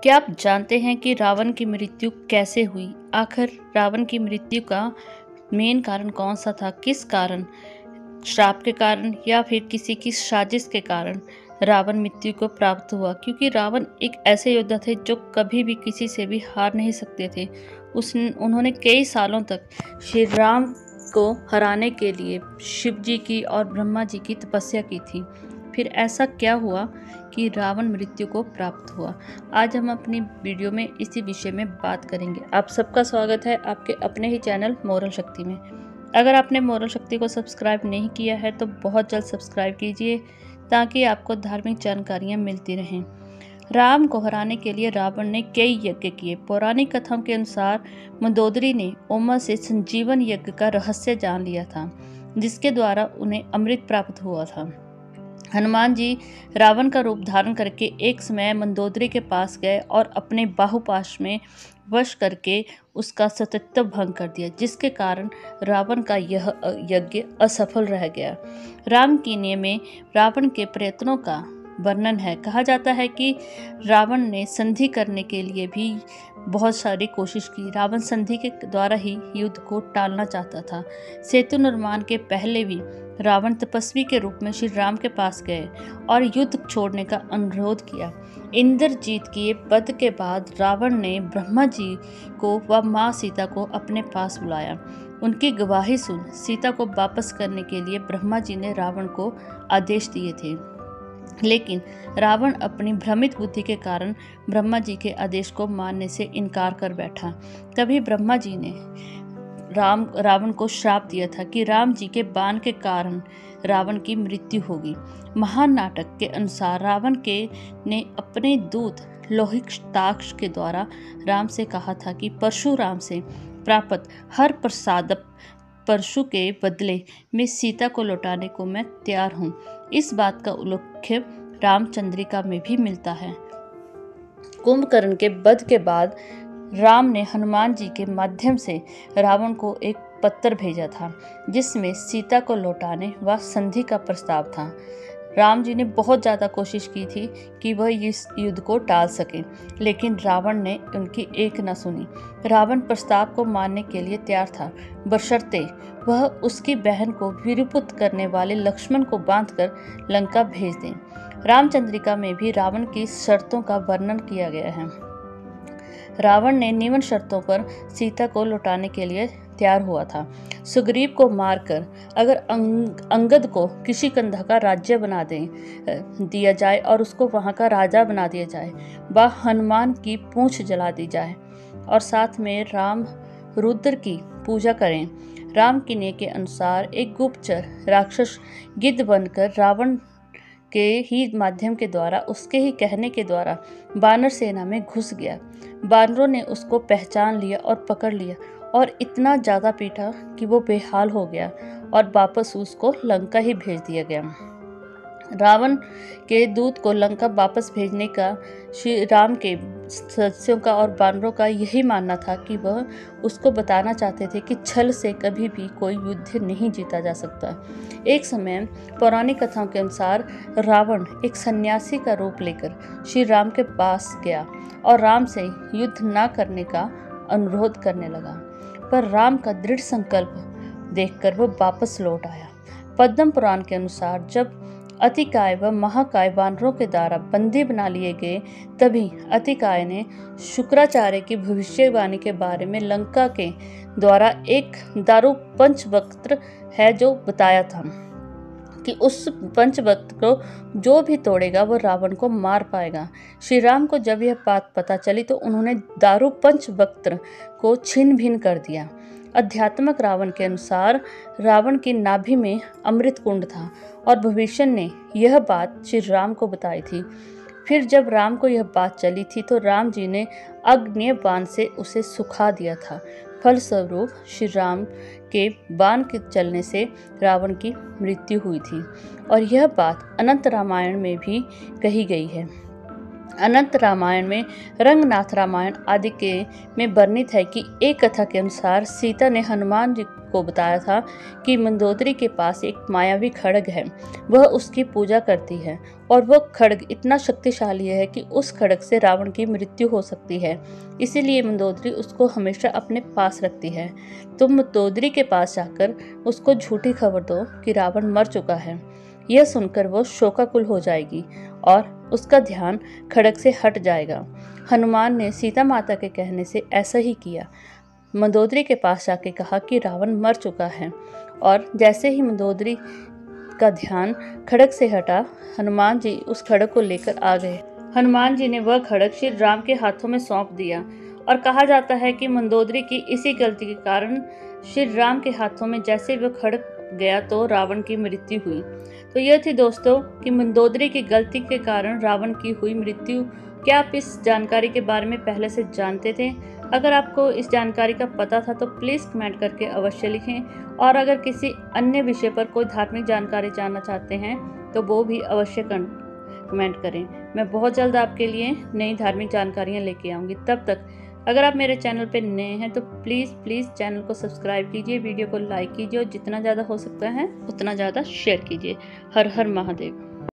क्या आप जानते हैं कि रावण की मृत्यु कैसे हुई? आखिर रावण की मृत्यु का मेन कारण कौन सा था? किस कारण, श्राप के कारण या फिर किसी की साजिश के कारण रावण मृत्यु को प्राप्त हुआ? क्योंकि रावण एक ऐसे योद्धा थे जो कभी भी किसी से भी हार नहीं सकते थे। उन्होंने कई सालों तक श्री राम को हराने के लिए शिव जी की और ब्रह्मा जी की तपस्या की थी। फिर ऐसा क्या हुआ कि रावण मृत्यु को प्राप्त हुआ? आज हम अपनी वीडियो में इसी विषय में बात करेंगे। आप सबका स्वागत है आपके अपने ही चैनल मोरल शक्ति में। अगर आपने मोरल शक्ति को सब्सक्राइब नहीं किया है तो बहुत जल्द सब्सक्राइब कीजिए ताकि आपको धार्मिक जानकारियाँ मिलती रहें। राम को हराने के लिए रावण ने कई यज्ञ किए। पौराणिक कथाओं के अनुसार मंदोदरी ने ओमा से संजीवन यज्ञ का रहस्य जान लिया था, जिसके द्वारा उन्हें अमृत प्राप्त हुआ था। हनुमान जी रावण का रूप धारण करके एक समय मंदोदरी के पास गए और अपने बाहुपाश में वश करके उसका सतत्व भंग कर दिया, जिसके कारण रावण का यह यज्ञ असफल रह गया। राम की नीयत में रावण के प्रयत्नों का वर्णन है। कहा जाता है कि रावण ने संधि करने के लिए भी बहुत सारी कोशिश की। रावण संधि के द्वारा ही युद्ध को टालना चाहता था। सेतु निर्माण के पहले भी रावण तपस्वी के रूप में श्री राम के पास गए और युद्ध छोड़ने का अनुरोध किया। इंद्रजीत के वध के बाद रावण ने ब्रह्मा जी को व माँ सीता को अपने पास बुलाया। उनकी गवाही सुन सीता को वापस करने के लिए ब्रह्मा जी ने रावण को आदेश दिए थे, लेकिन रावण अपनी भ्रमित बुद्धि के कारण ब्रह्मा जी के आदेश को मानने से इनकार कर बैठा। तभी ब्रह्मा जी ने रावण को श्राप दिया था कि राम जी के बाण के कारण रावण की मृत्यु होगी। महान नाटक के अनुसार रावण ने अपने दूत लोहिताक्ष के द्वारा राम से कहा था कि परशुराम से प्राप्त हर प्रसाद परशु के बदले में सीता को लौटाने को मैं तैयार हूँ। इस बात का उल्लेख रामचंद्रिका में भी मिलता है। कुंभकर्ण के वध के बाद राम ने हनुमान जी के माध्यम से रावण को एक पत्र भेजा था, जिसमें सीता को लौटाने व संधि का प्रस्ताव था। राम जी ने बहुत ज़्यादा कोशिश की थी कि वह इस युद्ध को टाल सके, लेकिन रावण ने उनकी एक न सुनी। रावण प्रस्ताव को मानने के लिए तैयार था, बशर्ते वह उसकी बहन को विरूपित करने वाले लक्ष्मण को बांधकर लंका भेज दें। रामचंद्रिका में भी रावण की शर्तों का वर्णन किया गया है। रावण ने निम्न शर्तों पर सीता को लौटाने के लिए तैयार हुआ था। सुग्रीव को मारकर अगर अंगद को किसी कंधा का राज्य बना दिया जाए और उसको वहां का राजा बना दिया जाए, व हनुमान की पूंछ जला दी जाए और साथ में राम रुद्र की पूजा करें। राम की नीयत के अनुसार एक गुप्तचर राक्षस गिद्ध बनकर रावण के ही माध्यम के द्वारा, उसके ही कहने के द्वारा बानर सेना में घुस गया। बानरों ने उसको पहचान लिया और पकड़ लिया और इतना ज़्यादा पीटा कि वो बेहाल हो गया और वापस उसको लंका ही भेज दिया गया। रावण के दूत को लंका वापस भेजने का श्री राम के सदस्यों का और बानरों का यही मानना था कि वह उसको बताना चाहते थे कि छल से कभी भी कोई युद्ध नहीं जीता जा सकता। एक समय पौराणिक कथाओं के अनुसार रावण एक सन्यासी का रूप लेकर श्री राम के पास गया और राम से युद्ध न करने का अनुरोध करने लगा, पर राम का दृढ़ संकल्प देखकर वह वापस लौट आया। पद्म पुराण के अनुसार जब अतिकाय व महाकाय वानरों के द्वारा बंदी बना लिए गए, तभी अतिकाय ने शुक्राचार्य की भविष्यवाणी के बारे में लंका के द्वारा एक दारू पंचवक्त्र है जो बताया था कि उस पंचवक्त्र को जो भी तोड़ेगा वो रावण को मार पाएगा। श्री राम को जब यह बात पता चली तो उन्होंने दारू पंचवक्त्र को छिन्न भिन्न कर दिया। अध्यात्मक रावण के अनुसार रावण की नाभि में अमृत कुंड था और भविष्य ने यह बात श्री राम को बताई थी। फिर जब राम को यह बात चली थी तो राम जी ने अग्नि बाण से उसे सुखा दिया था। फलस्वरूप श्री राम के बाण के चलने से रावण की मृत्यु हुई थी और यह बात अनंत रामायण में भी कही गई है। अनंत रामायण में, रंगनाथ रामायण आदि के में वर्णित है कि एक कथा के अनुसार सीता ने हनुमान जी को बताया था कि मंदोदरी के पास एक मायावी खड्ग है, वह उसकी पूजा करती है और वह खड्ग इतना शक्तिशाली है कि उस खड्ग से रावण की मृत्यु हो सकती है। इसीलिए मंदोदरी उसको हमेशा अपने पास रखती है। तुम मंदोदरी के पास जाकर उसको झूठी खबर दो कि रावण मर चुका है। यह सुनकर वो शोकाकुल हो जाएगी और उसका ध्यान खड्ग से हट जाएगा। हनुमान ने सीता माता के कहने से ऐसा ही किया। मंदोदरी के पास जाके कहा कि रावण मर चुका है और जैसे ही मंदोदरी का ध्यान खड्ग से हटा, हनुमान जी उस खड्ग को लेकर आ गए। हनुमान जी ने वह खड्ग श्री राम के हाथों में सौंप दिया और कहा जाता है कि मंदोदरी की इसी गलती के कारण श्री राम के हाथों में जैसे वह खड्ग गया तो रावण की मृत्यु हुई। तो यह थी दोस्तों कि मंदोदरी की गलती के कारण रावण की हुई मृत्यु। क्या आप इस जानकारी के बारे में पहले से जानते थे? अगर आपको इस जानकारी का पता था तो प्लीज़ कमेंट करके अवश्य लिखें, और अगर किसी अन्य विषय पर कोई धार्मिक जानकारी जानना चाहते हैं तो वो भी अवश्य कमेंट करें। मैं बहुत जल्द आपके लिए नई धार्मिक जानकारियाँ लेके आऊँगी। तब तक अगर आप मेरे चैनल पर नए हैं तो प्लीज़ चैनल को सब्सक्राइब कीजिए, वीडियो को लाइक कीजिए और जितना ज़्यादा हो सकता है उतना ज़्यादा शेयर कीजिए। हर हर महादेव।